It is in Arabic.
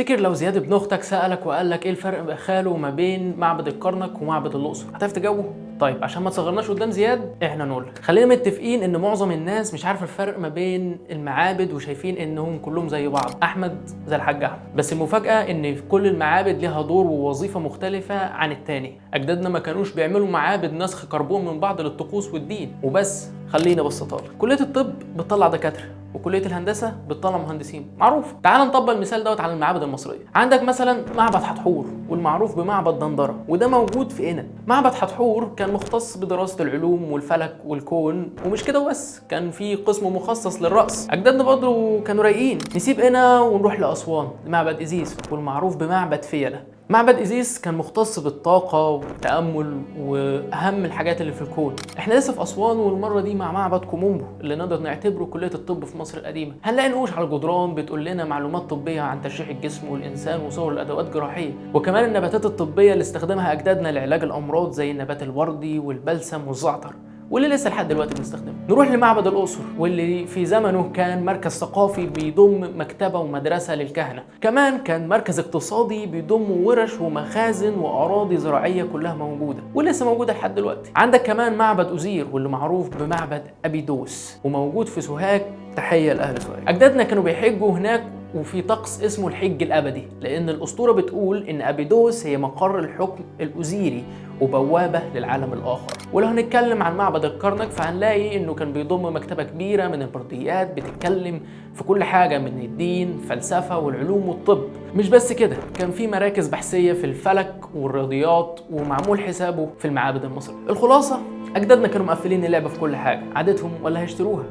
تفتكر لو زياد ابن اختك سألك وقال لك ايه الفرق بين خاله ما بين معبد الكرنك ومعبد الأقصر، هتعرف تجاوبه؟ طيب عشان ما تصغرناش قدام زياد احنا نقول لك، خلينا متفقين ان معظم الناس مش عارفه الفرق ما بين المعابد وشايفين انهم كلهم زي بعض، احمد زي الحاج احمد، بس المفاجاه ان في كل المعابد ليها دور ووظيفه مختلفه عن التاني. اجدادنا ما كانوش بيعملوا معابد نسخ كربون من بعض للطقوس والدين وبس. خلينا بسطها لك، كليه الطب بتطلع دكاتره وكليه الهندسه بتطلع مهندسين، معروف. تعال نطبق المثال دوت على المعابد المصريه. عندك مثلا معبد حتحور والمعروف بمعبد دندره، وده موجود في قنا. معبد حتحور كان مختص بدراسه العلوم والفلك والكون، ومش كده بس، كان في قسم مخصص للرأس. اجدادنا برضه كانوا رايقين. نسيب قنا ونروح لاسوان لمعبد إيزيس والمعروف بمعبد فيلة. معبد إيزيس كان مختص بالطاقة والتأمل وأهم الحاجات اللي في الكون. احنا لسه في أسوان، والمرة دي مع معبد كومومبو اللي نقدر نعتبره كلية الطب في مصر القديمة. هنلاقي نقوش على الجدران بتقول لنا معلومات طبية عن تشريح الجسم والإنسان وصور الأدوات جراحية، وكمان النباتات الطبية اللي استخدمها أجدادنا لعلاج الأمراض زي النبات الوردي والبلسم والزعتر، واللي لسه لحد دلوقتي بنستخدمه. نروح لمعبد الأقصر واللي في زمنه كان مركز ثقافي بيضم مكتبة ومدرسة للكهنة، كمان كان مركز اقتصادي بيضم ورش ومخازن وأراضي زراعية كلها موجودة ولسه موجودة لحد دلوقتي. عندك كمان معبد أوزير واللي معروف بمعبد أبيدوس وموجود في سوهاج. تحية لأهل سوهاج. أجدادنا كانوا بيحجوا هناك، وفي طقس اسمه الحج الأبدي، لأن الأسطورة بتقول إن أبيدوس هي مقر الحكم الأوزيري وبوابة للعالم الآخر. ولو هنتكلم عن معبد الكرنك فهنلاقي إنه كان بيضم مكتبة كبيرة من البرديات بتتكلم في كل حاجة من الدين، فلسفة والعلوم والطب. مش بس كده، كان في مراكز بحثية في الفلك والرياضيات ومعمول حسابه في المعابد المصرية. الخلاصة، أجدادنا كانوا مقفلين اللعبة في كل حاجة، عادتهم ولا هيشتروها.